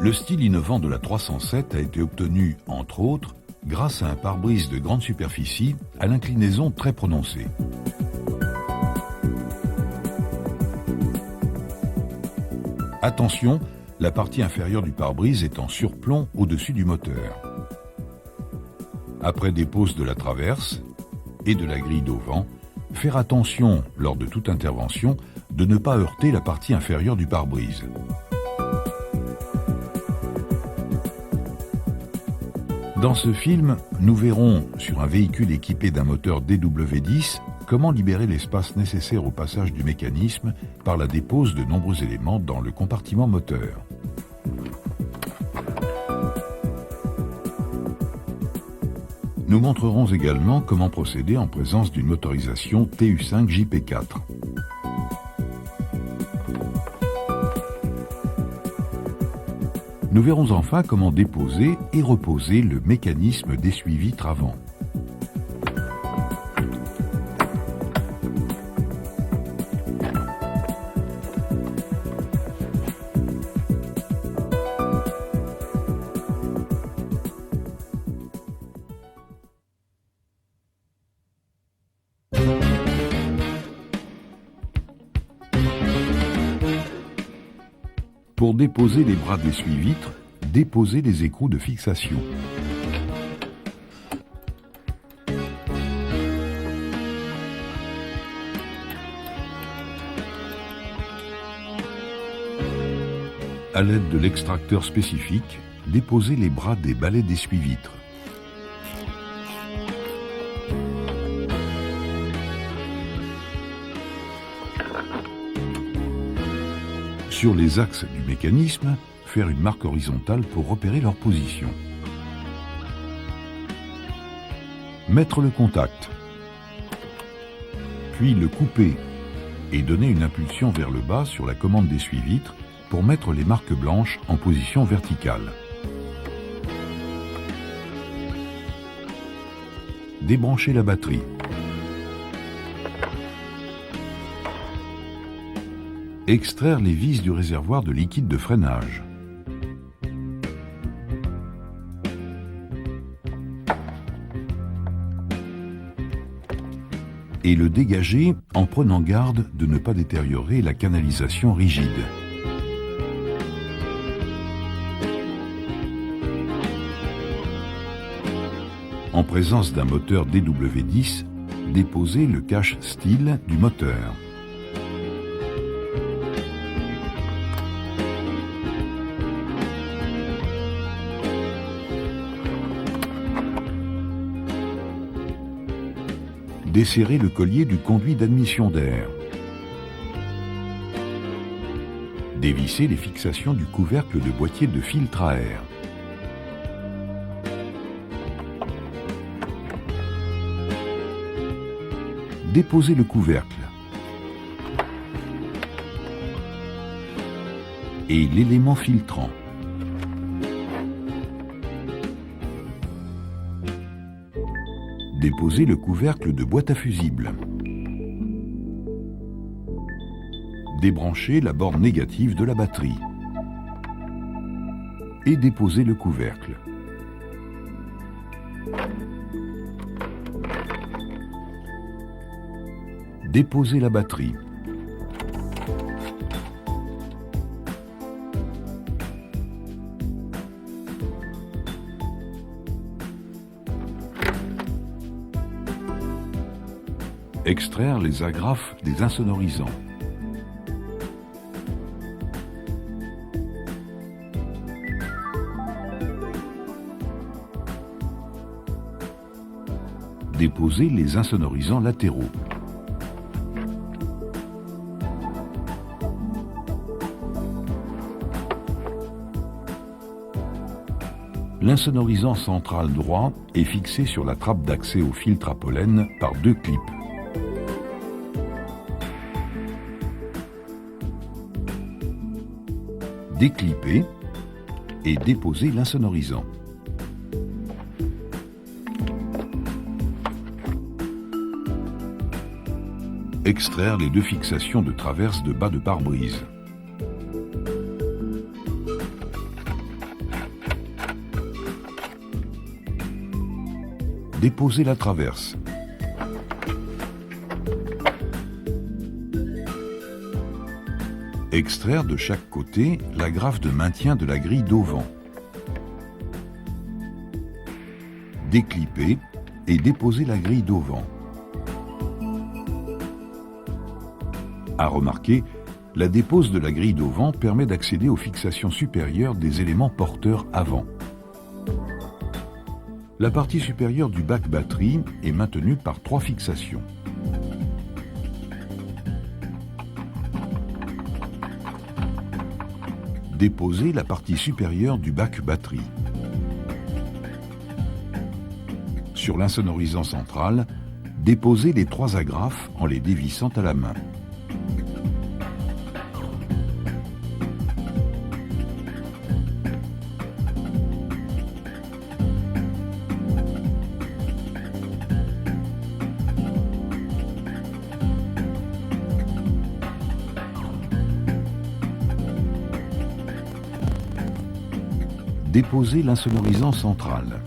Le style innovant de la 307 a été obtenu, entre autres, grâce à un pare-brise de grande superficie à l'inclinaison très prononcée. Attention, la partie inférieure du pare-brise est en surplomb au-dessus du moteur. Après dépose de la traverse et de la grille d'auvent, faire attention, lors de toute intervention, de ne pas heurter la partie inférieure du pare-brise. Dans ce film, nous verrons, sur un véhicule équipé d'un moteur DW10, comment libérer l'espace nécessaire au passage du mécanisme par la dépose de nombreux éléments dans le compartiment moteur. Nous montrerons également comment procéder en présence d'une motorisation TU5 JP4. Nous verrons enfin comment déposer et reposer le mécanisme d'essuie-vitre avant. Pour déposer les bras d'essuie-vitre, déposez les écrous de fixation. À l'aide de l'extracteur spécifique, déposez les bras des balais d'essuie-vitre. Sur les axes du mécanisme, faire une marque horizontale pour repérer leur position. Mettre le contact, puis le couper et donner une impulsion vers le bas sur la commande d'essuie-vitre pour mettre les marques blanches en position verticale. Débrancher la batterie. Extraire les vis du réservoir de liquide de freinage. Et le dégager en prenant garde de ne pas détériorer la canalisation rigide. En présence d'un moteur DW10, déposez le cache style du moteur. Desserrer le collier du conduit d'admission d'air. Dévisser les fixations du couvercle de boîtier de filtre à air. Déposer le couvercle. Et l'élément filtrant. Déposer le couvercle de boîte à fusible. Débrancher la borne négative de la batterie. Et déposer le couvercle. Déposer la batterie. Extraire les agrafes des insonorisants. Déposer les insonorisants latéraux. L'insonorisant central droit est fixé sur la trappe d'accès au filtre à pollen par deux clips. Déclipper et déposer l'insonorisant. Extraire les deux fixations de traverse de bas de pare-brise. Déposer la traverse. Extraire de chaque côté la graffe de maintien de la grille d'auvent. Déclipper et déposer la grille d'auvent. À remarquer, la dépose de la grille d'auvent permet d'accéder aux fixations supérieures des éléments porteurs avant. La partie supérieure du bac batterie est maintenue par 3 fixations. Déposer la partie supérieure du bac batterie. Sur l'insonorisant central, déposer les 3 agrafes en les dévissant à la main. Déposer l'insonorisant central.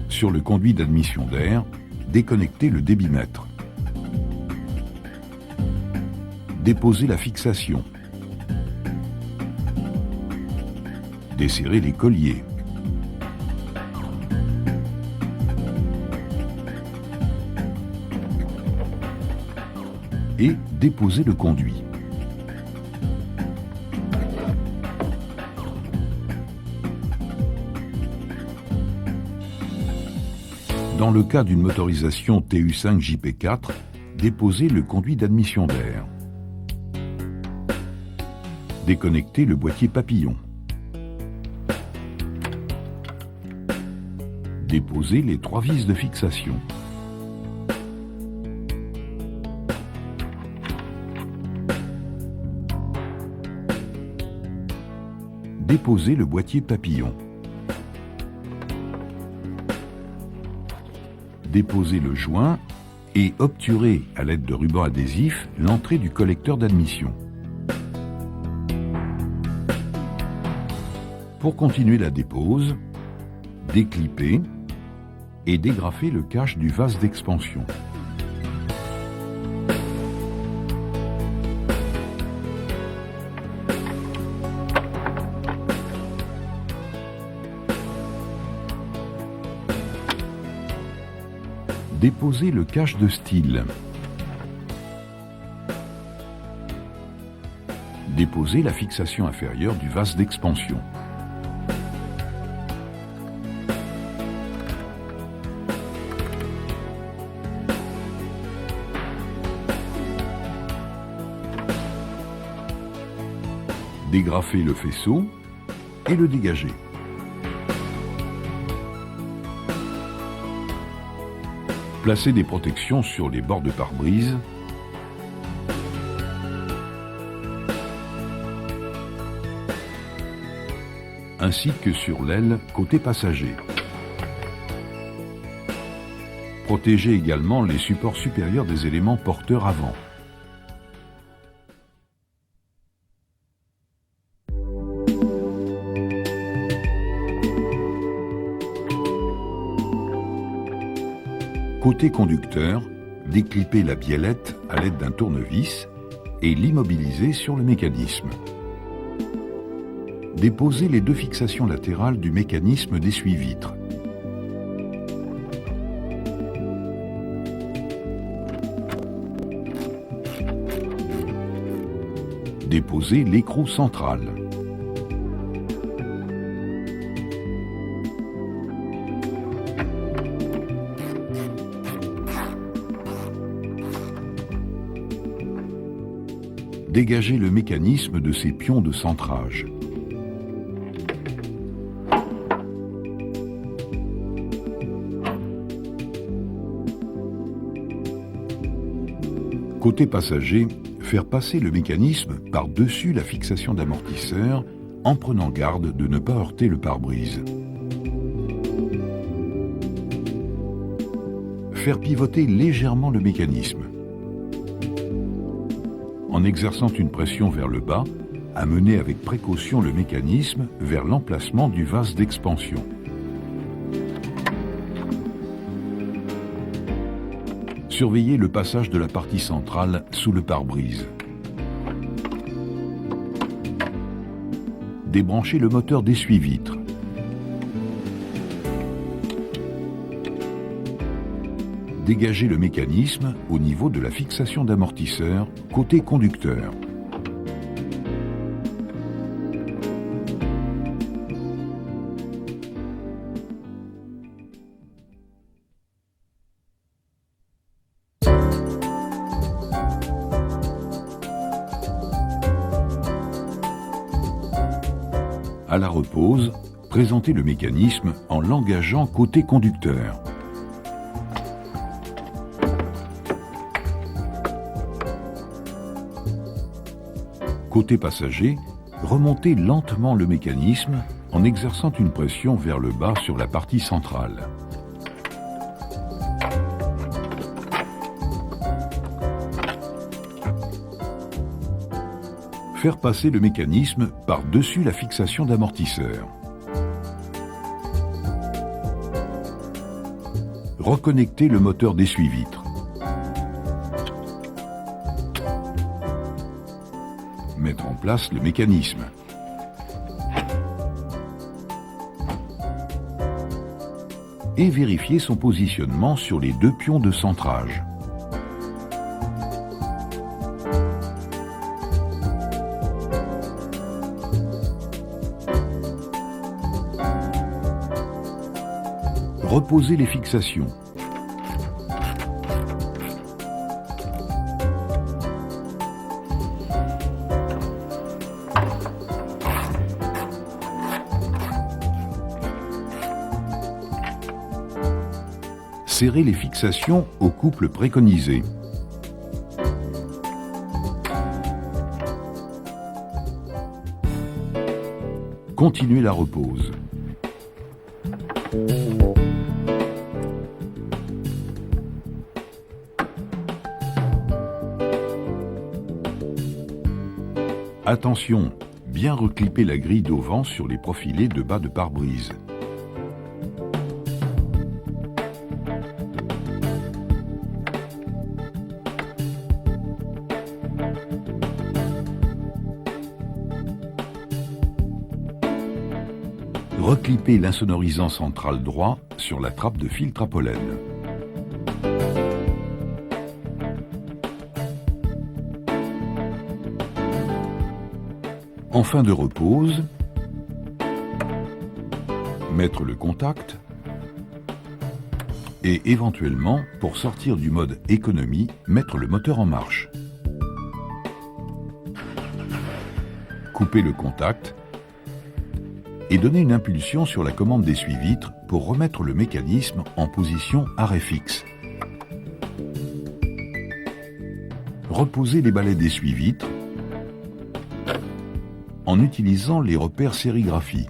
Sur le conduit d'admission d'air, déconnecter le débitmètre. Déposer la fixation. Desserrer les colliers. Et déposer le conduit. Dans le cas d'une motorisation TU5JP4, déposer le conduit d'admission d'air. Déconnecter le boîtier papillon. Déposer les 3 vis de fixation. Déposer le boîtier papillon. Déposer le joint et obturer à l'aide de ruban adhésif l'entrée du collecteur d'admission. Pour continuer la dépose, déclipper et dégrafer le cache du vase d'expansion. Déposer le cache de style. Déposer la fixation inférieure du vase d'expansion. Dégrafer le faisceau et le dégager. Placer des protections sur les bords de pare-brise. Ainsi que sur l'aile côté passager. Protéger également les supports supérieurs des éléments porteurs avant. Côté conducteur, déclipper la biellette à l'aide d'un tournevis et l'immobiliser sur le mécanisme. Déposer les 2 fixations latérales du mécanisme d'essuie-vitre. Déposer l'écrou central. Dégager le mécanisme de ses pions de centrage. Côté passager, faire passer le mécanisme par-dessus la fixation d'amortisseur en prenant garde de ne pas heurter le pare-brise. Faire pivoter légèrement le mécanisme. En exerçant une pression vers le bas, Amener avec précaution le mécanisme vers l'emplacement du vase d'expansion. Surveillez le passage de la partie centrale sous le pare-brise. Débranchez le moteur d'essuie-vitre. Dégagez le mécanisme au niveau de la fixation d'amortisseur côté conducteur. À la repose, présentez le mécanisme en l'engageant côté conducteur. Côté passager, remontez lentement le mécanisme en exerçant une pression vers le bas sur la partie centrale. Faire passer le mécanisme par-dessus la fixation d'amortisseur. Reconnecter le moteur d'essuie-vitre. Mettre en place le mécanisme. Et vérifier son positionnement sur les deux pions de centrage. Reposez les fixations. Serrez les fixations au couple préconisé. Continuez la repose. Attention, bien reclipper la grille d'auvent sur les profilés de bas de pare-brise. Reclipper l'insonorisant central droit sur la trappe de filtre à pollen. En fin de repose, mettre le contact et éventuellement, pour sortir du mode économie, mettre le moteur en marche. Couper le contact et donner une impulsion sur la commande d'essuie-vitre pour remettre le mécanisme en position arrêt fixe. Reposez les balais d'essuie-vitre en utilisant les repères sérigraphie.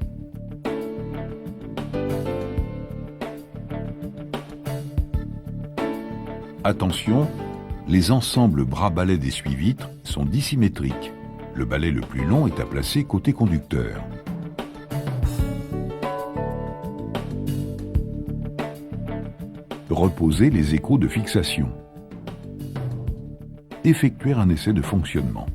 Attention, les ensembles bras-balais d'essuie-vitre sont dissymétriques. Le balai le plus long est à placer côté conducteur. Reposez les écrous de fixation. Effectuer un essai de fonctionnement.